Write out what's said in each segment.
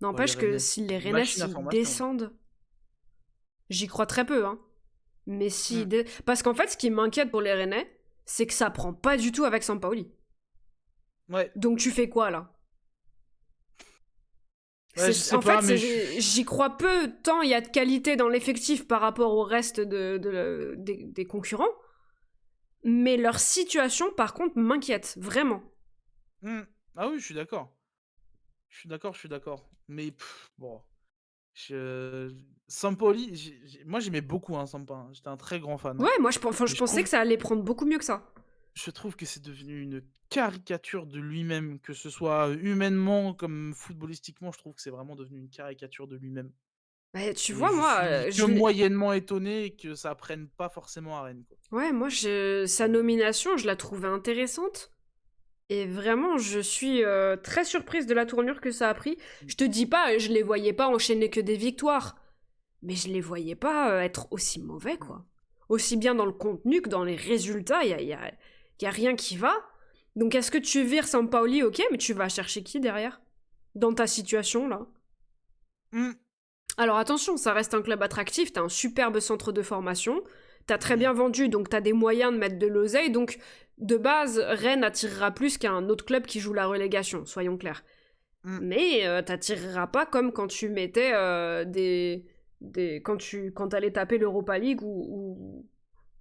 Les N'empêche que Rennais, si les une Rennais, machine à s'ils formation. descendent, j'y crois très peu, hein. Mais si... Hmm. Parce qu'en fait, ce qui m'inquiète pour les Rennais, c'est que ça prend pas du tout avec Sampaoli. Ouais, Donc tu fais quoi, là? ouais, je sais En fait, pas, mais j'y crois peu, tant il y a de qualité dans l'effectif par rapport au reste des concurrents, mais leur situation, par contre, m'inquiète, vraiment. Hmm. Ah oui, je suis d'accord. Je suis d'accord. Mais bon, je... Sampaoli, moi j'aimais beaucoup Sampa, hein. J'étais un très grand fan, Ouais, hein. moi, je Mais pensais que ça allait prendre beaucoup mieux que ça. je trouve que c'est devenu une caricature de lui-même, que ce soit humainement comme footballistiquement, je trouve que c'est vraiment devenu une caricature de lui-même. Bah, tu Et vois, je moi, suis que moyennement étonné que ça prenne pas forcément à Rennes, quoi. ouais, moi, sa nomination, je la trouvais intéressante. Et vraiment, je suis très surprise de la tournure que ça a pris. Mm. Je te dis pas, je les voyais pas enchaîner que des victoires. Mais je les voyais pas être aussi mauvais, Mm. quoi. Aussi bien dans le contenu que dans les résultats, y a rien qui va. Donc est-ce que tu vires Sampaoli, ok, mais tu vas chercher qui derrière? Dans ta situation, là. Mm. Alors attention, ça reste un club attractif, t'as un superbe centre de formation, t'as très bien Oui. vendu, donc t'as des moyens de mettre de l'oseille, donc de base, Rennes attirera plus qu'un autre club qui joue la relégation, soyons clairs. Mm. Mais t'attireras pas comme quand tu mettais quand t'allais taper l'Europa League ou...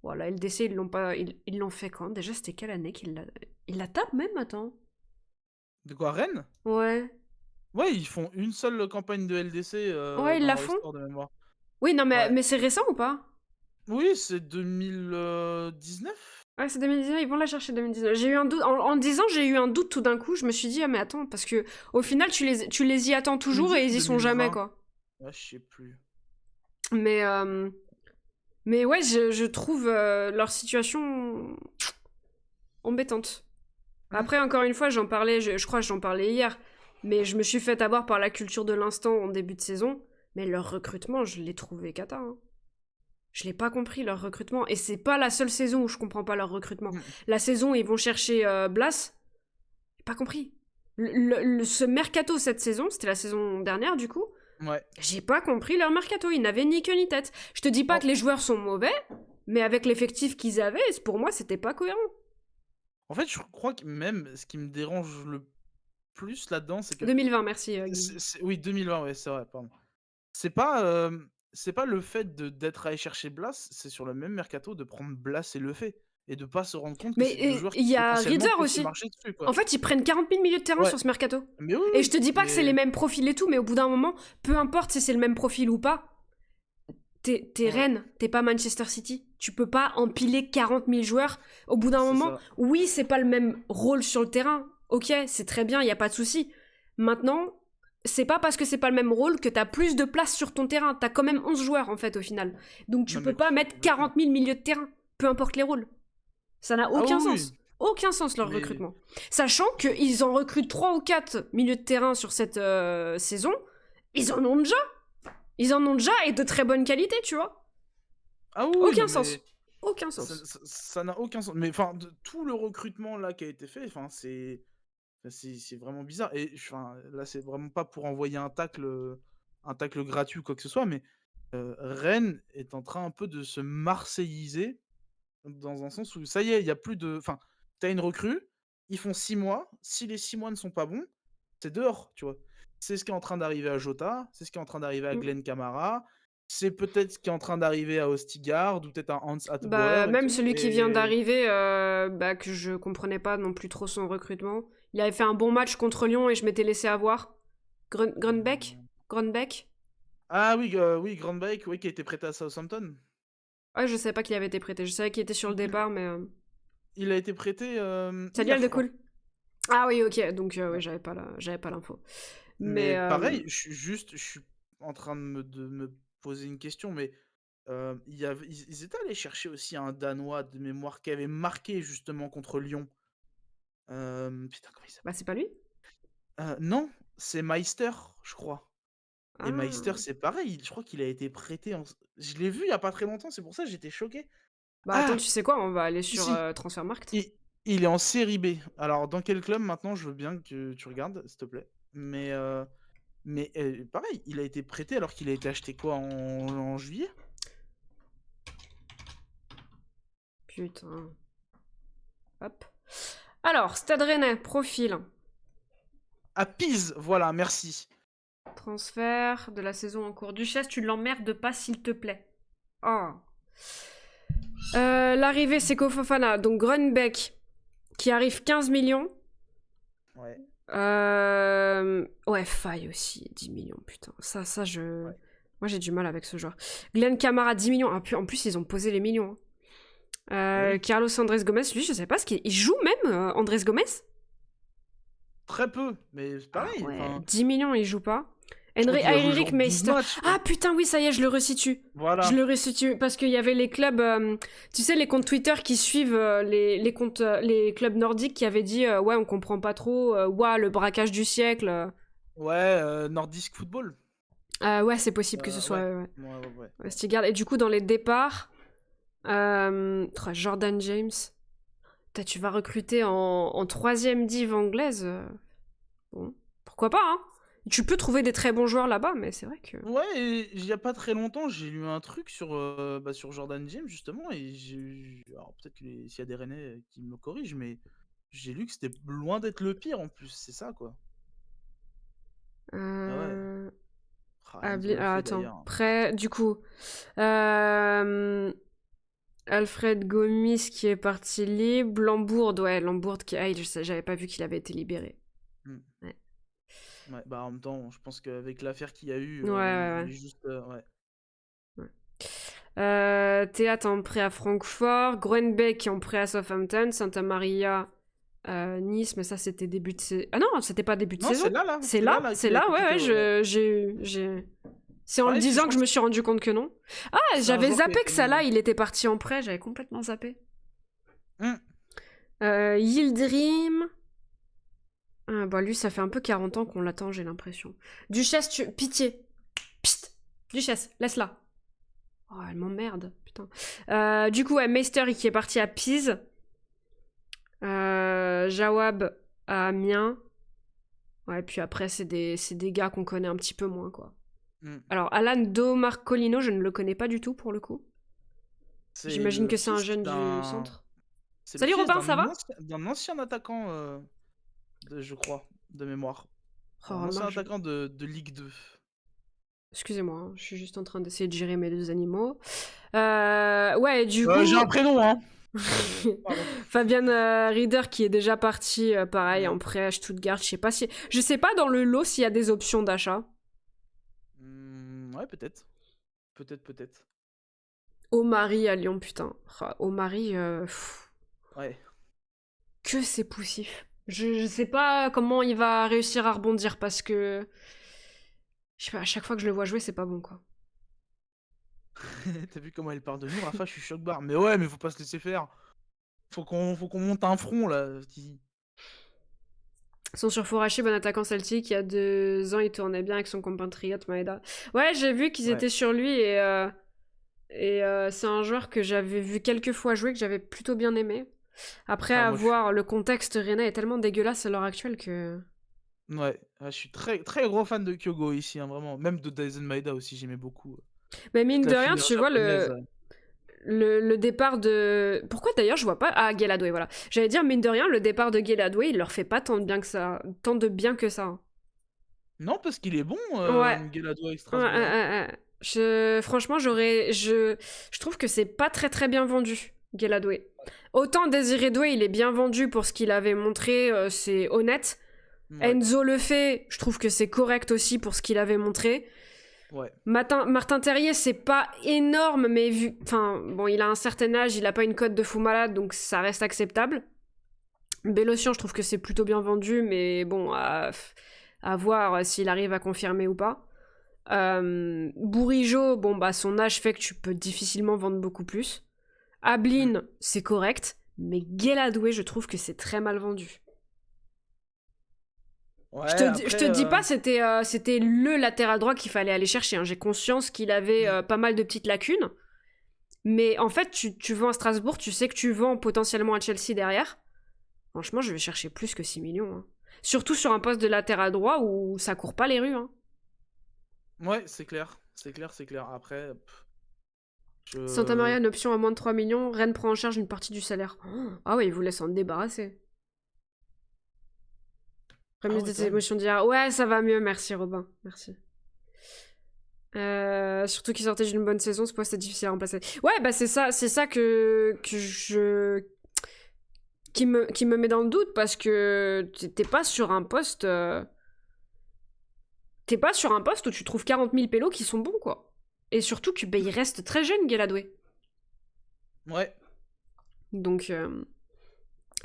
Voilà, LDC, ils l'ont pas... Ils l'ont fait quand? Déjà, c'était quelle année qu'ils la... Ils la tapent même, attends. De quoi, Rennes? Ouais. Ouais, ils font une seule campagne de LDC Ouais, ils dans la leur font? histoire de mémoire. Oui, non, Ouais. mais c'est récent ou pas? Oui, c'est 2019. Ouais, c'est 2019, ils vont la chercher 2019. J'ai eu un doute, en disant j'ai eu un doute tout d'un coup, je me suis dit, ah mais attends, parce que au final, tu les y attends Je me toujours dis et que ils c'est y sont jamais, 2020. quoi. Ouais, je sais plus. Mais, euh, mais ouais, je trouve leur situation embêtante. Mm. Après, encore une fois, j'en parlais, je crois que j'en parlais hier, mais je me suis fait avoir par la culture de l'instant en début de saison, mais leur recrutement, je l'ai trouvé cata, hein. Je l'ai pas compris leur recrutement, et c'est pas la seule saison où je comprends pas leur recrutement. Mm. La saison où ils vont chercher Blas, j'ai pas compris. Ce mercato cette saison, c'était la saison dernière du coup, Ouais. j'ai pas compris leur mercato, ils n'avaient ni queue ni tête. Je te dis pas En, que les joueurs sont mauvais, mais avec l'effectif qu'ils avaient, pour moi c'était pas cohérent. en fait, je crois que même ce qui me dérange le plus là-dedans, c'est que 2020, merci Guigui. oui, 2020, ouais, c'est vrai, pardon. C'est pas le fait d'être allé chercher Blas, c'est sur le même mercato de prendre Blas et Lefebvre et de pas se rendre compte que c'est 2 Mais joueurs il qui y a potentiellement Rieder peuvent se aussi. marcher dessus, quoi. En fait, ils prennent 40 000 milieux de terrain Ouais, sur ce mercato. mais oui, Et je te dis pas que c'est les mais mêmes profils et tout, mais au bout d'un moment, peu importe si c'est le même profil ou pas, t'es ouais, Rennes, t'es pas Manchester City. Tu peux pas empiler 40 000 joueurs. Au bout d'un c'est moment, ça. oui, c'est pas le même rôle sur le terrain. Ok, c'est très bien, y a pas de souci. Maintenant, c'est pas parce que c'est pas le même rôle que t'as plus de place sur ton terrain. T'as quand même 11 joueurs en fait au final. Donc tu Non, mais peux pas mettre complètement. 40 000 milieux de terrain, peu importe les rôles. Ça n'a Ah aucun oui, sens. oui, Aucun sens leur mais recrutement. Sachant qu'ils en recrutent 3 ou 4 milieux de terrain sur cette saison, ils en ont déjà. Ils en ont déjà et de très bonne qualité, tu vois. ah oui, oui, non, Aucun mais sens. Aucun ça sens. ça n'a aucun sens. Mais enfin, tout le recrutement là qui a été fait, enfin, c'est vraiment bizarre. Et enfin, là, c'est vraiment pas pour envoyer un tacle gratuit ou quoi que ce soit, mais Rennes est en train un peu de se marseilliser dans un sens où ça y est, il y a plus de. Enfin, t'as une recrue, ils font 6 mois. Si les 6 mois ne sont pas bons, c'est dehors, tu vois. C'est ce qui est en train d'arriver à Jota, c'est ce qui est en train d'arriver à Mm. Glenn Kamara, c'est peut-être ce qui est en train d'arriver à Ostigard ou peut-être à Hans Bah, Hateboer et même tout. celui qui vient Et d'arriver, bah, que je comprenais pas non plus trop son recrutement. Il avait fait un bon match contre Lyon et je m'étais laissé avoir. Grunbeck. Grunbeck. ah oui, oui, Grandbeck, oui, qui a été prêté à Southampton. Ouais, je savais pas qu'il avait été prêté. Je savais qu'il était sur le Il, départ, mais. il a été prêté Salut hier, je crois. Aldecool. Ah oui, ok, donc ouais, Ouais. j'avais pas l'info. Mais Mais pareil, je suis en train de me poser une question, mais ils étaient allés chercher aussi un Danois de mémoire qui avait marqué justement contre Lyon. Putain, comment il bah s'appelle? c'est pas lui. Non, c'est Meister, je crois. Et Meister, Ah. c'est pareil, je crois qu'il a été prêté je l'ai vu il y a pas très longtemps, c'est pour ça que j'étais choqué. Bah attends, Ah! tu sais quoi, on va aller sur Si, Transfermarkt. il il est en série B. Alors dans quel club maintenant? Je veux bien que tu regardes, s'il te plaît. Mais Mais pareil, il a été prêté alors qu'il a été acheté quoi en juillet? Putain. Hop. Alors, Stade Rennais, profil. À Pise, voilà, merci. Transfert de la saison en cours. Duchesse, tu l'emmerdes pas, s'il te plaît. Oh. L'arrivée, c'est Fofana. Donc, Grunbeck, qui arrive 15 millions. Ouais. Ouais, Faye aussi, 10 millions, putain. Ça, je... Ouais. Moi, j'ai du mal avec ce joueur. Glenn Kamara, 10 millions. Ah, en plus, ils ont posé les millions. Oui. Carlos Andrés Gomez, lui, je sais pas ce qu'il... Il joue même, Andrés Gomez? Très peu, mais c'est Ah pareil. ouais, Enfin, 10 millions, il joue pas. je crois qu'il a joué Henrik genre 12 Meister. matchs. Ah putain, oui, ça y est, je le resitue. Je Voilà. le resitue parce qu'il y avait les clubs, tu sais, les comptes Twitter qui suivent les comptes, les clubs nordiques qui avaient dit ouais, on comprend pas trop, ouah, le braquage du siècle. Ouais, Nordisk Football. Ouais, c'est possible que ce soit. Ouais. Ouais. Ouais. Ouais, Stigard. Et du coup, dans les départs, Jordan James. Tu vas recruter en troisième div anglaise. Bon, pourquoi pas, hein? Tu peux trouver des très bons joueurs là-bas, mais c'est vrai que... Ouais, et il y a pas très longtemps, j'ai lu un truc sur Jordan James, justement, et alors peut-être s'il y a des Rennais qui me corrigent, mais j'ai lu que c'était loin d'être le pire en plus, c'est ça, quoi. Ah ouais. Enzo Lefebvre, attends, d'ailleurs. prêt, du coup... Alfred Gomis qui est parti libre. Lambourde, ouais, Lambourde qui... Ah, j'avais pas vu qu'il avait été libéré. Hmm. Ouais. Ouais, bah en même temps, je pense qu'avec l'affaire qu'il y a eu, Ouais. il voulait juste... ouais. Théâtre en prêt à Francfort. Groenbeck en prêt à Southampton. Santa Maria... Nice, mais ça c'était début de saison. Ah non, c'était pas début de Non, saison. c'est là C'est qu'il a là, été ouais, prêté, j'ai... C'est en le Ouais, puis je disant que crois je que me suis rendu compte que non. Ah, c'est un j'avais joueur qui a zappé que ça été... là, il était parti en prêt, j'avais complètement zappé. Hmm. Yildirim. Ah, bah lui, ça fait un peu 40 ans qu'on l'attend, j'ai l'impression. Duchesse, Pitié. Psst. Duchesse, laisse-la. Oh, elle m'emmerde, putain. Du coup, ouais, Meister qui est parti à Pise. Jawab à Amiens. Ouais, puis après, c'est des gars qu'on connaît un petit peu moins, quoi. Alors, Alan Do Marcolino, je ne le connais pas du tout, pour le coup. C'est J'imagine le que c'est un fils jeune du d'un... centre. C'est le Salut fils Robin, ça va? d'un ancien attaquant, je crois, de mémoire. Oh, Un ancien attaquant de Ligue 2. Excusez-moi, hein, je suis juste en train d'essayer de gérer mes deux animaux. Ouais, du coup... J'ai un prénom, hein. Fabian Rieder qui est déjà parti, pareil, Ouais. en prêt à Stuttgart. Je sais pas dans le lot s'il y a des options d'achat. Ouais, peut-être. Peut-être. Omari à Lyon, putain. Omari, Ouais. que c'est poussif. Je sais pas comment il va réussir à rebondir parce que... Je sais pas, à chaque fois que je le vois jouer, c'est pas bon, quoi. T'as vu comment elle parle de nous, Rafa? Je suis choc-barre. Mais ouais, mais faut pas se laisser faire. Faut qu'on monte un front, là. Son sur Fourachi, bon attaquant celtique, il y a 2 ans, il tournait bien avec son compatriote Maeda. Ouais, j'ai vu qu'ils étaient sur lui et c'est un joueur que j'avais vu quelques fois jouer, que j'avais plutôt bien aimé. Après, Ah, à moi, voir, le contexte rennais est tellement dégueulasse à l'heure actuelle que... Ouais, je suis très, très gros fan de Kyogo ici, hein, vraiment. Même de Daisen Maeda aussi, j'aimais beaucoup. Mais mine Toute de la rien, fineur tu vois, japonaise. le départ de... Pourquoi d'ailleurs je vois pas... Ah, Guéladoué, voilà. J'allais dire, mine de rien, le départ de Guéladoué, il leur fait pas tant de bien que ça. Tant de bien que ça. Non, parce qu'il est bon, Ouais. Guelado avec Ouais, Strasbourg. Franchement, je trouve que c'est pas très très bien vendu, Guéladoué. Autant Désiré Doué, il est bien vendu pour ce qu'il avait montré, c'est honnête. Ouais. Enzo le fait, je trouve que c'est correct aussi pour ce qu'il avait montré. Ouais. Martin Terrier, c'est pas énorme, mais vu... Enfin, bon, il a un certain âge, il a pas une cote de fou malade, donc ça reste acceptable. Bélocian, je trouve que c'est plutôt bien vendu, mais bon, à voir s'il arrive à confirmer ou pas. Bourigeau, bon, bah, son âge fait que tu peux difficilement vendre beaucoup plus. Ablin, c'est correct, mais Guéladoué, je trouve que c'est très mal vendu. Ouais, Je te dis pas c'était le latéral droit qu'il fallait aller chercher. Hein. J'ai conscience qu'il avait pas mal de petites lacunes. Mais en fait, tu vends à Strasbourg, tu sais que tu vends potentiellement à Chelsea derrière. Franchement, je vais chercher plus que 6 millions. Hein. Surtout sur un poste de latéral droit où ça court pas les rues. Hein. Ouais, c'est clair, c'est clair, c'est clair. Après, Santa je Maria, une option à moins de 3 millions. Rennes prend en charge une partie du salaire. Oh, ah ouais, il vous laisse en débarrasser. ah Remise ouais, des quand même. émotions d'hier. Ouais, ça va mieux, merci Robin. Merci. Surtout qu'il sortait d'une bonne saison, ce poste est difficile à remplacer. Ouais, bah c'est ça que je qui me met dans le doute parce que t'es pas sur un poste t'es pas sur un poste où tu trouves 40 000 pélos qui sont bons quoi. Et surtout que bah, il reste très jeune Guéladoué. Ouais. Donc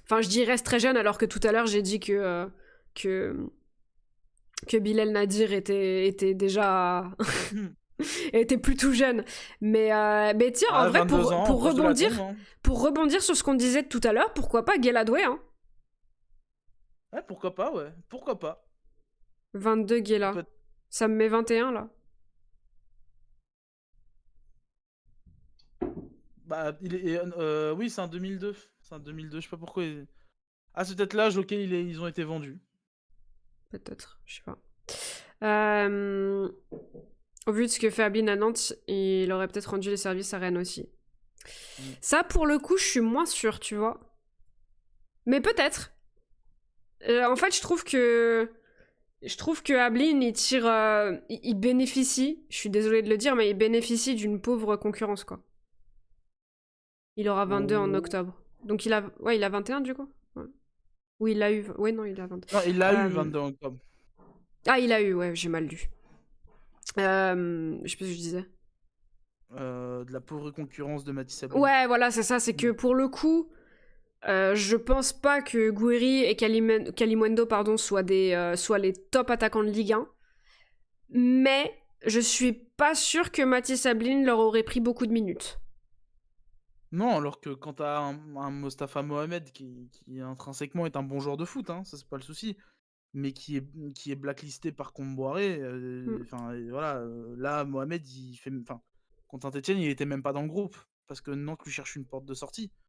enfin je dis il reste très jeune alors que tout à l'heure j'ai dit que que Bilal Nadir était déjà était plus tout jeune. Mais tiens, en Ah, vrai, 22 ans, proche de la tombe, hein. pour rebondir sur ce qu'on disait tout à l'heure, pourquoi pas Guéladoué, hein. Ouais, pourquoi pas, ouais. Pourquoi pas. 22 Guéla. Peut- Ça me met 21 là. Bah, oui, c'est un 2002. C'est un 2002, je sais pas pourquoi. Ah, c'est peut-être l'âge auquel ils ont été vendus. Peut-être, je sais pas. Euh, Au vu de ce que fait Ablin à Nantes, il aurait peut-être rendu les services à Rennes aussi. Mm. Ça, pour le coup, je suis moins sûre, tu vois. Mais peut-être. En fait, je trouve que Ablin, il tire. Il bénéficie, je suis désolée de le dire, mais il bénéficie d'une pauvre concurrence, quoi. Il aura 22 en Ouh. octobre. Donc il a 21 du coup. Ouais. Oui, il l'a eu. Ouais, non, il a 20. Non, il l'a eu Euh, 22 octobre. Ah, il a eu, ouais, j'ai mal lu. Je sais pas ce que je disais. De la pauvre concurrence de Matisse Ablin. Ouais, voilà, c'est ça. C'est que pour le coup, je pense pas que Gouiri et Kalimundo pardon, soient les top attaquants de Ligue 1. Mais je suis pas sûre que Matisse Ablin leur aurait pris beaucoup de minutes. Non, alors que quand t'as un Mostafa Mohamed qui intrinsèquement est un bon joueur de foot, hein, ça c'est pas le souci, mais qui est blacklisté par Comboiré, Hmm. enfin voilà, là Mohamed il fait, enfin contre Saint-Etienne il était même pas dans le groupe parce que Nantes lui cherche une porte de sortie.